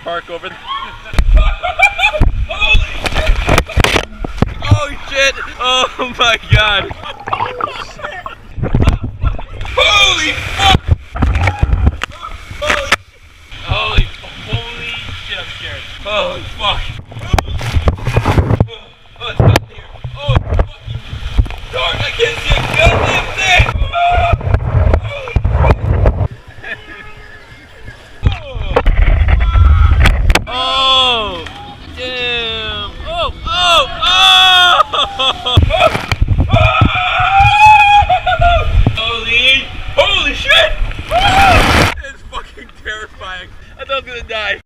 park over there. Holy shit! Oh shit! Oh my god! Holy fuck! Holy shit, I'm scared. Holy fuck! Oh, it's up here. Oh, it's fucking dark. I can't see a goddamn thing! Oh, damn! Oh! Holy shit! It's fucking terrifying. I thought I was gonna die.